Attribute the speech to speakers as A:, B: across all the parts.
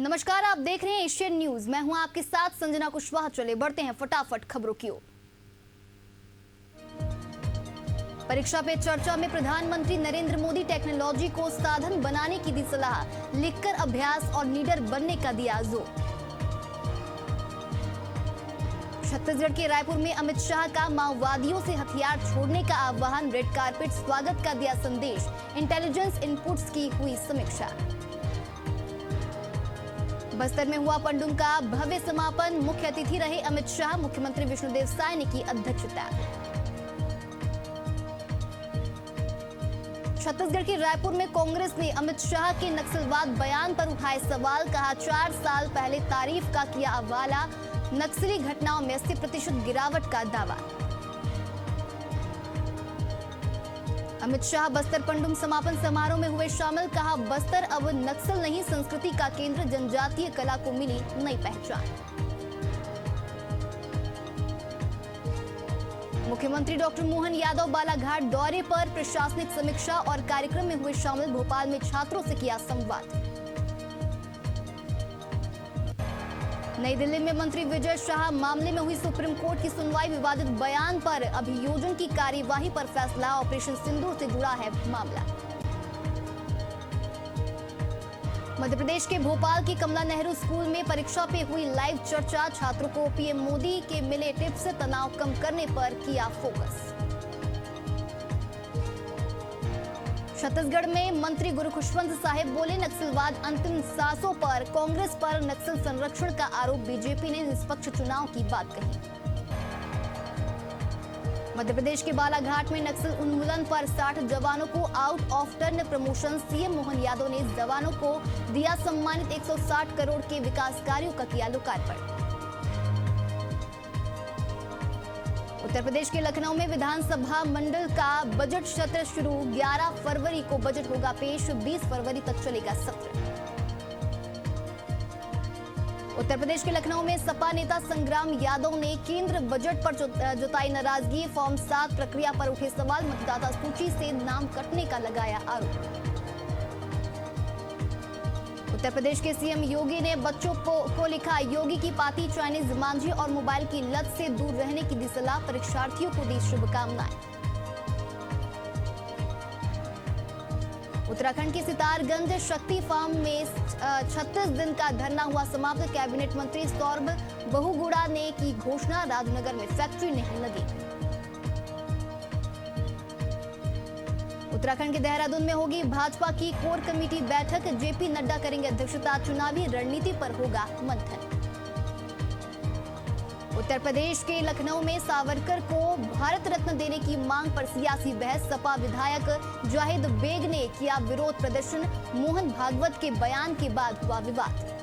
A: नमस्कार, आप देख रहे हैं एशियन न्यूज। मैं हूं आपके साथ संजना कुशवाहा। चले बढ़ते हैं फटाफट खबरों की ओर। परीक्षा पे चर्चा में प्रधानमंत्री नरेंद्र मोदी टेक्नोलॉजी को साधन बनाने की दी सलाह, लिखकर अभ्यास और लीडर बनने का दिया जोर। छत्तीसगढ़ के रायपुर में अमित शाह का माओवादियों से हथियार छोड़ने का आह्वान, रेड कारपेट स्वागत का दिया संदेश, इंटेलिजेंस इनपुट्स की हुई समीक्षा। बस्तर में हुआ पंडुम का भव्य समापन, मुख्य अतिथि रहे अमित शाह, मुख्यमंत्री विष्णुदेव साय ने की अध्यक्षता। छत्तीसगढ़ के रायपुर में कांग्रेस ने अमित शाह के नक्सलवाद बयान पर उठाए सवाल, कहा 4 साल पहले तारीफ का किया हवाला, नक्सली घटनाओं में 80% गिरावट का दावा। अमित शाह बस्तर पंडुम समापन समारोह में हुए शामिल, कहा बस्तर अब नक्सल नहीं संस्कृति का केंद्र, जनजातीय कला को मिली नई पहचान। मुख्यमंत्री डॉक्टर मोहन यादव बालाघाट दौरे पर, प्रशासनिक समीक्षा और कार्यक्रम में हुए शामिल, भोपाल में छात्रों से किया संवाद। नई दिल्ली में मंत्री विजय शाह मामले में हुई सुप्रीम कोर्ट की सुनवाई, विवादित बयान पर अभियोजन की कार्यवाही पर फैसला, ऑपरेशन सिंदूर से जुड़ा है मामला। मध्य प्रदेश के भोपाल की कमला नेहरू स्कूल में परीक्षा पे हुई लाइव चर्चा, छात्रों को पीएम मोदी के मिले टिप्स से तनाव कम करने पर किया फोकस। छत्तीसगढ़ में मंत्री गुरु खुशवंत साहिब बोले, नक्सलवाद अंतिम सांसों पर, कांग्रेस पर नक्सल संरक्षण का आरोप, बीजेपी ने निष्पक्ष चुनाव की बात कही। मध्य प्रदेश के बालाघाट में नक्सल उन्मूलन पर 60 जवानों को out of turn promotion, CM Mohan Yadav ने जवानों को दिया सम्मानित, 160 करोड़ के विकास कार्यों का किया लोकार्पण। उत्तर प्रदेश के लखनऊ में विधानसभा मंडल का बजट सत्र शुरू, 11 फरवरी को बजट होगा पेश, 20 फरवरी तक चलेगा सत्र। उत्तर प्रदेश के लखनऊ में सपा नेता संग्राम यादव ने केंद्र बजट पर जताई नाराजगी, फॉर्म 7 प्रक्रिया पर उठे सवाल, मतदाता सूची से नाम कटने का लगाया आरोप। उत्तर प्रदेश के सीएम योगी ने बच्चों को लिखा योगी की पाती, चाइनीज मांझी और मोबाइल की लत से दूर रहने की दी सलाह, परीक्षार्थियों को दी शुभकामनाएं। उत्तराखंड के सितारगंज शक्ति फार्म में 36 दिन का धरना हुआ समाप्त, कैबिनेट मंत्री सौरभ बहुगुणा ने की घोषणा, राजनगर में फैक्ट्री नहीं लगी। उत्तराखंड के देहरादून में होगी भाजपा की कोर कमेटी बैठक, जेपी नड्डा करेंगे अध्यक्षता, चुनावी रणनीति पर होगा मंथन। उत्तर प्रदेश के लखनऊ में सावरकर को भारत रत्न देने की मांग पर सियासी बहस, सपा विधायक जाहिद बेग ने किया विरोध प्रदर्शन, मोहन भागवत के बयान के बाद हुआ विवाद।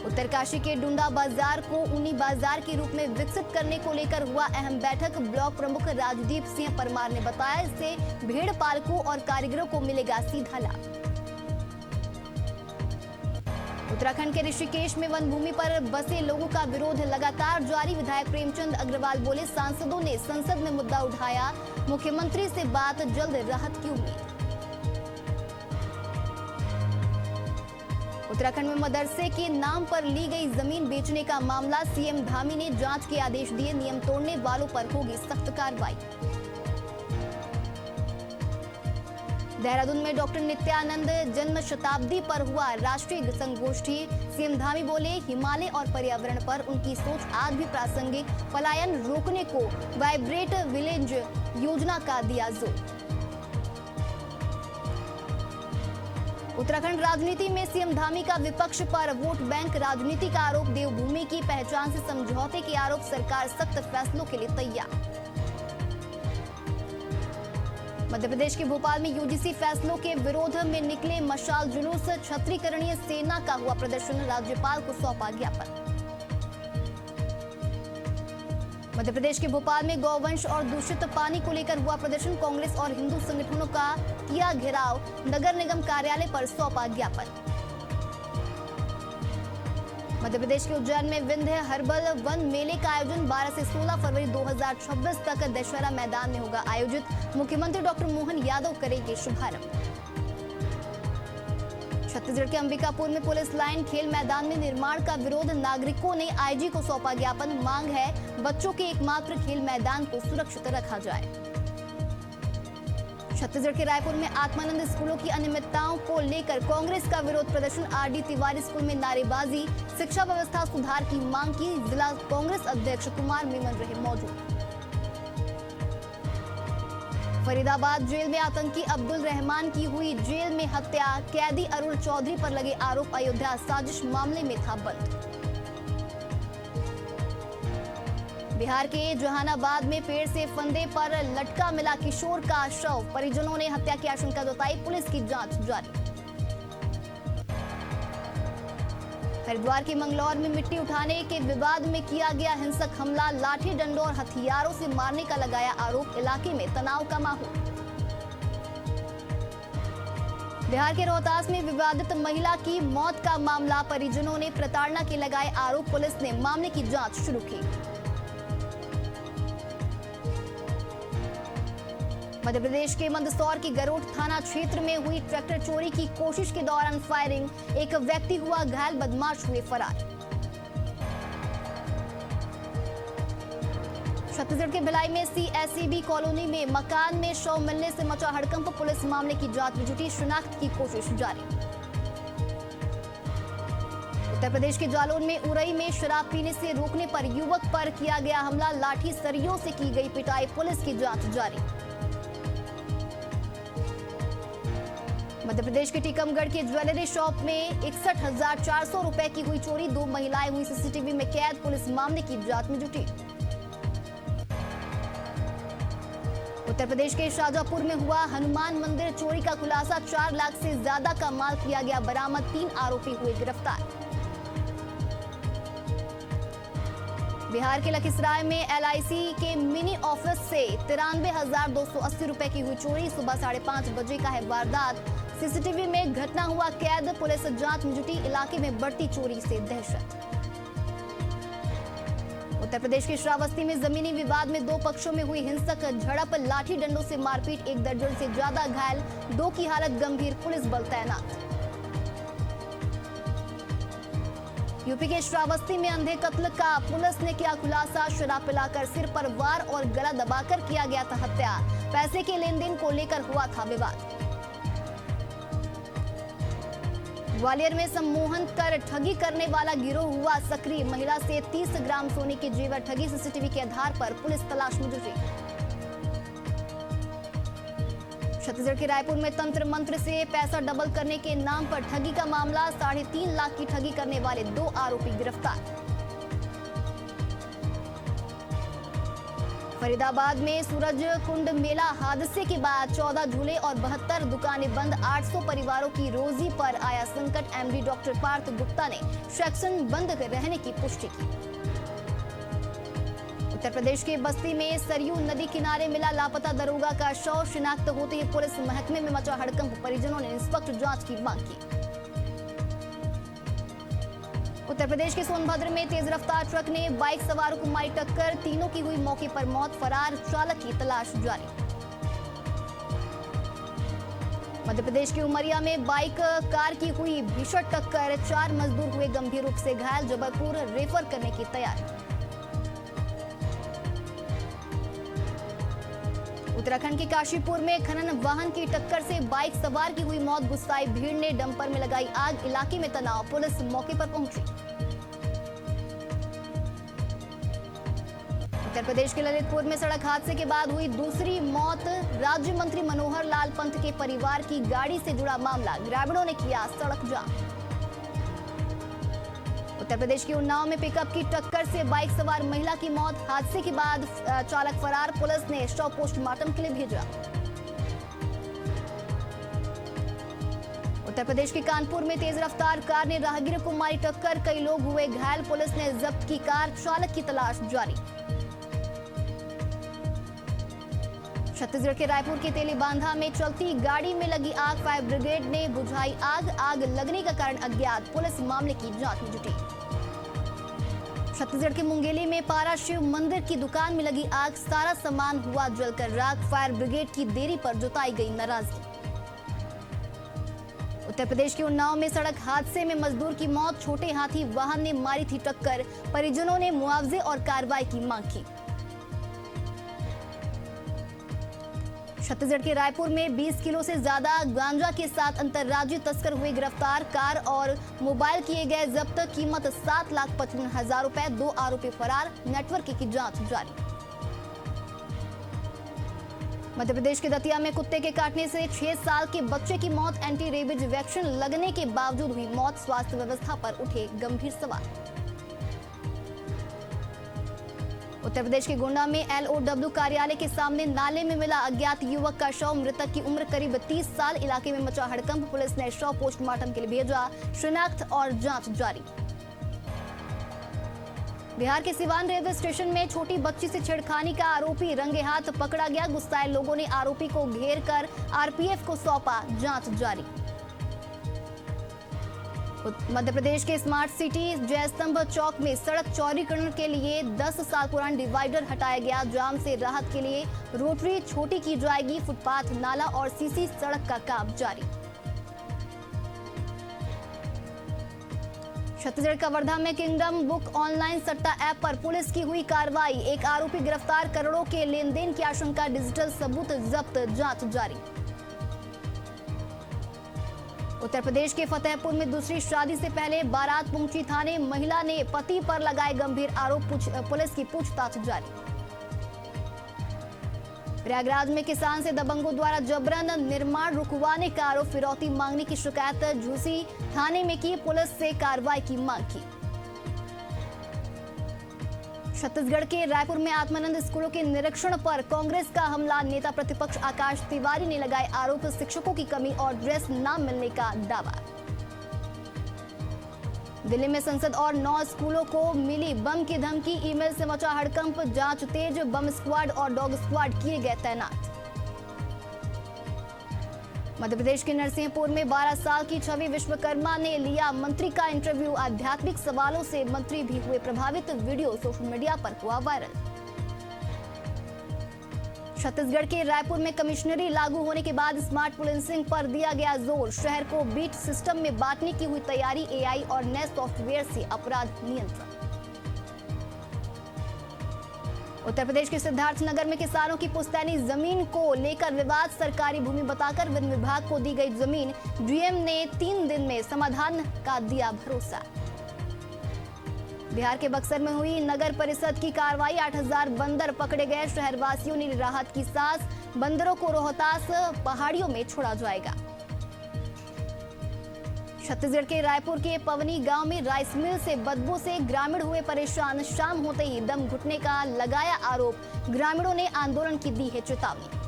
A: उत्तरकाशी के डुंडा बाजार को ऊनी बाजार के रूप में विकसित करने को लेकर हुआ अहम बैठक, ब्लॉक प्रमुख राजदीप सिंह परमार ने बताया, इससे भेड़ पालकों और कारीगरों को मिलेगा सीधा लाभ। उत्तराखंड के ऋषिकेश में वन भूमि पर बसे लोगों का विरोध लगातार जारी, विधायक प्रेमचंद अग्रवाल बोले, सांसदों ने संसद में मुद्दा उठाया, मुख्यमंत्री से बात जल्द राहत की उम्मीद। उत्तराखंड में मदरसे के नाम पर ली गई जमीन बेचने का मामला, सीएम धामी ने जांच के आदेश दिए, नियम तोड़ने वालों पर होगी सख्त कार्रवाई। देहरादून में डॉक्टर नित्यानंद जन्म शताब्दी पर हुआ राष्ट्रीय संगोष्ठी, सीएम धामी बोले, हिमालय और पर्यावरण पर उनकी सोच आज भी प्रासंगिक, पलायन रोकने को वाइब्रेट विलेज योजना का दिया जोर। उत्तराखंड राजनीति में सीएम धामी का विपक्ष पर वोट बैंक राजनीति का आरोप, देवभूमि की पहचान से समझौते के आरोप, सरकार सख्त फैसलों के लिए तैयार। मध्य प्रदेश के भोपाल में यूजीसी फैसलों के विरोध में निकले मशाल जुलूस, क्षत्रियकरणीय सेना का हुआ प्रदर्शन, राज्यपाल को सौंपा ज्ञापन। मध्य प्रदेश के भोपाल में गौवंश और दूषित पानी को लेकर हुआ प्रदर्शन, कांग्रेस और हिंदू संगठनों का किया घेराव, नगर निगम कार्यालय पर सौंपा ज्ञापन। मध्य प्रदेश के उज्जैन में विंध्य हर्बल वन मेले का आयोजन, 12 से 16 फरवरी 2026 तक दशहरा मैदान में होगा आयोजित, मुख्यमंत्री डॉक्टर मोहन यादव करेंगे शुभारंभ। छत्तीसगढ़ के अंबिकापुर में पुलिस लाइन खेल मैदान में निर्माण का विरोध, नागरिकों ने आईजी को सौंपा ज्ञापन। मांग है बच्चों के एकमात्र खेल मैदान को सुरक्षित रखा जाए। छत्तीसगढ़ के रायपुर में आत्मानंद स्कूलों की अनियमितताओं को लेकर कांग्रेस का विरोध प्रदर्शन। आरडी तिवारी स्कूल में नारेबाजी, शिक्षा व्यवस्था सुधार की मांग की। जिला कांग्रेस अध्यक्ष कुमार मेमन रहे मौजूद। फरीदाबाद जेल में आतंकी अब्दुल रहमान की हुई जेल में हत्या, कैदी अरुण चौधरी पर लगे आरोप। अयोध्या साजिश मामले में था बंद। बिहार के जहानाबाद में पेड़ से फंदे पर लटका मिला किशोर का शव, परिजनों ने हत्या की आशंका जताई। पुलिस की जांच जारी। हरिद्वार के मंगलौर में मिट्टी उठाने के विवाद में किया गया हिंसक हमला, लाठी डंडों और हथियारों से मारने का लगाया आरोप। इलाके में तनाव का माहौल। बिहार के रोहतास में विवादित महिला की मौत का मामला, परिजनों ने प्रताड़ना के लगाए आरोप। पुलिस ने मामले की जांच शुरू की। मध्य प्रदेश के मंदसौर की गरोठ थाना क्षेत्र में हुई ट्रैक्टर चोरी की कोशिश के दौरान फायरिंग, एक व्यक्ति हुआ घायल, बदमाश हुए फरार। छत्तीसगढ़ के भिलाई में सीएसईबी कॉलोनी में मकान में शव मिलने से मचा हड़कंप। पुलिस मामले की जांच में जुटी, शिनाख्त की कोशिश जारी। उत्तर प्रदेश के जालौन में उरई में शराब पीने से रोकने पर युवक पर किया गया हमला, लाठी सरियों से की गई पिटाई। पुलिस की जांच जारी। मध्य प्रदेश के टीकमगढ़ के ज्वेलरी शॉप में 61,400 रुपए की हुई चोरी, 2 महिलाएं हुई सीसीटीवी में कैद। पुलिस मामले की जांच में जुटी। उत्तर प्रदेश के शाजापुर में हुआ हनुमान मंदिर चोरी का खुलासा, 4 लाख से ज्यादा का माल किया गया बरामद। 3 आरोपी हुए गिरफ्तार। बिहार के लखीसराय में एलआईसी के मिनी ऑफिस से 93,280 रुपए की हुई चोरी, सुबह 5:30 बजे का है वारदात। सीसीटीवी में घटना हुआ कैद। पुलिस जांच में जुटी, इलाके में बढ़ती चोरी से दहशत। उत्तर प्रदेश के श्रावस्ती में जमीनी विवाद में 2 पक्षों में हुई हिंसक झड़प, लाठी डंडों से मारपीट, 1 दर्जन से ज्यादा घायल, 2 की हालत गंभीर। पुलिस बल तैनात। यूपी के श्रावस्ती में अंधे कत्ल का पुलिस ने किया खुलासा, शराब पिलाकर सिर पर वार और गला दबाकर किया गया था हत्या। पैसे के लेन देन को लेकर हुआ था विवाद। ग्वालियर में सम्मोहन कर ठगी करने वाला गिरोह हुआ सक्रिय, महिला से 30 ग्राम सोने के जेवर ठगी। सीसीटीवी के आधार पर पुलिस तलाश में जुटी। छत्तीसगढ़ के रायपुर में तंत्र मंत्र से पैसा डबल करने के नाम पर ठगी का मामला, 3.5 लाख की ठगी करने वाले 2 आरोपी गिरफ्तार। फरीदाबाद में सूरजकुंड मेला हादसे के बाद 14 झूले और 72 दुकानें बंद, 800 परिवारों की रोजी पर आया संकट। एमडी डॉक्टर पार्थ गुप्ता ने सेक्शन बंद रहने की पुष्टि की। उत्तर प्रदेश के बस्ती में सरयू नदी किनारे मिला लापता दरोगा का शव, शिनाख्त होते ही पुलिस महकमे में मचा हड़कंप। परिजनों ने निष्पक्ष जांच की मांग की। उत्तर प्रदेश के सोनभद्र में तेज रफ्तार ट्रक ने बाइक सवारों को मारी टक्कर, तीनों की हुई मौके पर मौत, फरार चालक की तलाश जारी। मध्य प्रदेश के उमरिया में बाइक कार की हुई भीषण टक्कर, 4 मजदूर हुए गंभीर रूप से घायल, जबलपुर रेफर करने की तैयारी। उत्तराखंड के काशीपुर में खनन वाहन की टक्कर से बाइक सवार की हुई मौत, गुस्साई भीड़ ने डंपर में लगाई आग, इलाके में तनाव। पुलिस मौके पर पहुंची। उत्तर प्रदेश के ललितपुर में सड़क हादसे के बाद हुई दूसरी मौत, राज्य मंत्री मनोहर लाल पंत के परिवार की गाड़ी से जुड़ा मामला, ग्रामीणों ने किया सड़क जाम। उत्तर प्रदेश के उन्नाव में पिकअप की टक्कर से बाइक सवार महिला की मौत, हादसे के बाद चालक फरार। पुलिस ने शव पोस्टमार्टम के लिए भेजा। उत्तर प्रदेश के कानपुर में तेज रफ्तार कार ने राहगीर को मारी टक्कर, कई लोग हुए घायल। पुलिस ने जब्त की कार, चालक की तलाश जारी। छत्तीसगढ़ के रायपुर के तेलीबांधा में चलती गाड़ी में लगी आग, फायर ब्रिगेड ने बुझाई आग, आग लगने का कारण अज्ञात। पुलिस मामले की जांच में जुटी। छत्तीसगढ़ के मुंगेली में पारा शिव मंदिर की दुकान में लगी आग, सारा सामान हुआ जलकर राख, फायर ब्रिगेड की देरी पर जताई गई नाराजगी। उत्तर प्रदेश के उन्नाव में सड़क हादसे में मजदूर की मौत, छोटे हाथी वाहन ने मारी थी टक्कर, परिजनों ने मुआवजे और कार्रवाई की मांग की। छत्तीसगढ़ के रायपुर में 20 किलो से ज्यादा गांजा के साथ अंतर्राज्यीय तस्कर हुए गिरफ्तार, कार और मोबाइल किए गए जब्त, कीमत 7,55,000 रुपए, 2 आरोपी फरार, नेटवर्क की जांच जारी। मध्य प्रदेश के दतिया में कुत्ते के काटने से 6 साल के बच्चे की मौत, एंटी रेबीज वैक्सीन लगने के बावजूद हुई मौत, स्वास्थ्य व्यवस्था पर उठे गंभीर सवाल। उत्तर प्रदेश के गोंडा में LOW कार्यालय के सामने नाले में मिला अज्ञात युवक का शव, मृतक की उम्र करीब 30 साल, इलाके में मचा हड़कंप, पुलिस ने शव पोस्टमार्टम के लिए भेजा, शिनाख्त और जांच जारी। बिहार के सिवान रेलवे स्टेशन में छोटी बच्ची से छेड़खानी का आरोपी रंगे हाथ पकड़ा गया, गुस्साए लोगों ने आरोपी को घेर कर RPF को सौंपा, जांच जारी। मध्य प्रदेश के स्मार्ट सिटी जयस्तंभ चौक में सड़क चौड़ीकरण के लिए 10 साल पुराना डिवाइडर हटाया गया, जाम से राहत के लिए रोटरी छोटी की जाएगी, फुटपाथ, नाला और सीसी सड़क का काम जारी। छत्तीसगढ़ का वर्धा में किंगडम बुक ऑनलाइन सट्टा ऐप पर पुलिस की हुई कार्रवाई, एक आरोपी गिरफ्तार, करोड़ों के लेन देन की आशंका, डिजिटल सबूत जब्त, जांच जारी। उत्तर प्रदेश के फतेहपुर में दूसरी शादी से पहले बारात पहुंची थाने, महिला ने पति पर लगाए गंभीर आरोप, पुलिस की पूछताछ जारी। प्रयागराज में किसान से दबंगों द्वारा जबरन निर्माण रुकवाने का आरोप, फिरौती मांगने की शिकायत झूसी थाने में की, पुलिस से कार्रवाई की मांग की। छत्तीसगढ़ के रायपुर में आत्मानंद स्कूलों के निरीक्षण पर कांग्रेस का हमला, नेता प्रतिपक्ष आकाश तिवारी ने लगाए आरोप, शिक्षकों की कमी और ड्रेस न मिलने का दावा। दिल्ली में संसद और 9 स्कूलों को मिली बम की धमकी, ईमेल से मचा हड़कंप, जांच तेज, बम स्क्वाड और डॉग स्क्वाड किए गए तैनात। मध्य प्रदेश के नरसिंहपुर में 12 साल की छवि विश्वकर्मा ने लिया मंत्री का इंटरव्यू, आध्यात्मिक सवालों से मंत्री भी हुए प्रभावित, वीडियो सोशल मीडिया पर हुआ वायरल। छत्तीसगढ़ के रायपुर में कमिश्नरी लागू होने के बाद स्मार्ट पुलिसिंग पर दिया गया जोर, शहर को बीट सिस्टम में बांटने की हुई तैयारी, AI और नए सॉफ्टवेयर से अपराध नियंत्रण। उत्तर प्रदेश के सिद्धार्थनगर में किसानों की पुश्तैनी जमीन को लेकर विवाद, सरकारी भूमि बताकर वन विभाग को दी गई जमीन, DM ने 3 दिन में समाधान का दिया भरोसा। बिहार के बक्सर में हुई नगर परिषद की कार्रवाई, 8000 बंदर पकड़े गए, शहरवासियों ने राहत की सांस, बंदरों को रोहतास पहाड़ियों में छोड़ा जाएगा। छत्तीसगढ़ के रायपुर के पवनी गांव में राइस मिल से बदबू से ग्रामीण हुए परेशान, शाम होते ही दम घुटने का लगाया आरोप, ग्रामीणों ने आंदोलन की दी है चेतावनी।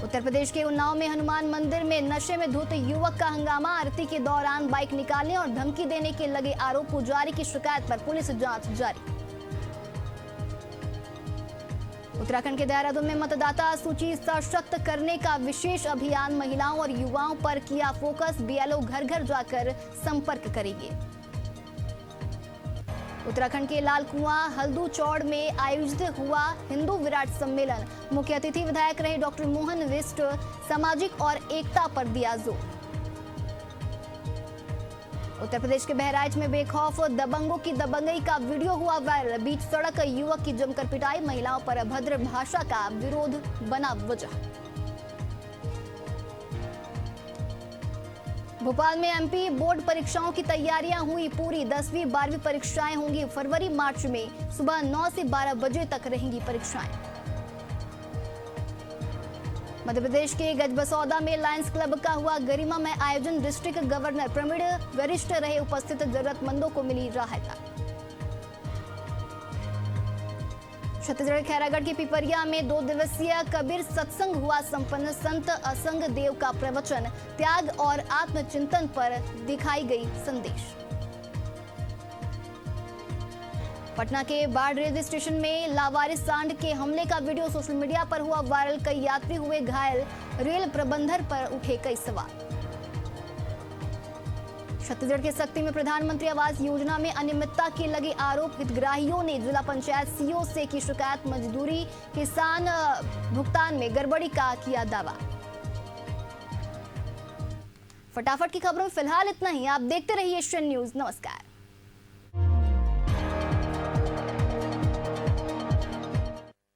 A: उत्तर प्रदेश के उन्नाव में हनुमान मंदिर में नशे में धुत युवक का हंगामा, आरती के दौरान बाइक निकालने और धमकी देने के लगे आरोप, पुजारी की शिकायत पर पुलिस जांच जारी। उत्तराखंड के देहरादून में मतदाता सूची सशक्त करने का विशेष अभियान, महिलाओं और युवाओं पर किया फोकस, BLO घर घर जाकर संपर्क करेंगे। उत्तराखंड के लाल कुआं हल्दू चौड़ में आयोजित हुआ हिंदू विराट सम्मेलन, मुख्य अतिथि विधायक रहे डॉक्टर मोहन विष्ट, सामाजिक और एकता पर दिया जोर। उत्तर प्रदेश के बहराइच में बेखौफ दबंगों की दबंगई का वीडियो हुआ वायरल, बीच सड़क युवक की जमकर पिटाई, महिलाओं पर अभद्र भाषा का विरोध बना वजह। भोपाल में MP बोर्ड परीक्षाओं की तैयारियां हुई पूरी, 10वीं 12वीं परीक्षाएं होंगी फरवरी मार्च में, सुबह 9 से 12 बजे तक रहेंगी परीक्षाएं। मध्य प्रदेश के गजबसौदा में लायंस क्लब का हुआ गरिमामय आयोजन, डिस्ट्रिक्ट गवर्नर प्रवीण वरिष्ठ रहे उपस्थित, जरूरतमंदों को मिली राहत। छत्तीसगढ़ खैरागढ़ के पिपरिया में 2 दिवसीय कबीर सत्संग हुआ संपन्न, संत असंग देव का प्रवचन, त्याग और आत्मचिंतन पर दिखाई गई संदेश। पटना के बाढ़ रेलवे स्टेशन में लावारिस सांड के हमले का वीडियो सोशल मीडिया पर हुआ वायरल, कई यात्री हुए घायल, रेल प्रबंधन पर उठे कई सवाल। छत्तीसगढ़ के सक्ती में प्रधानमंत्री आवास योजना में अनियमितता के लगे आरोप, हितग्राहियों ने जिला पंचायत CO से की शिकायत, मजदूरी किसान भुगतान में गड़बड़ी का किया दावा। फटाफट की खबरों में फिलहाल इतना ही। आप देखते रहिए एशियन न्यूज। नमस्कार।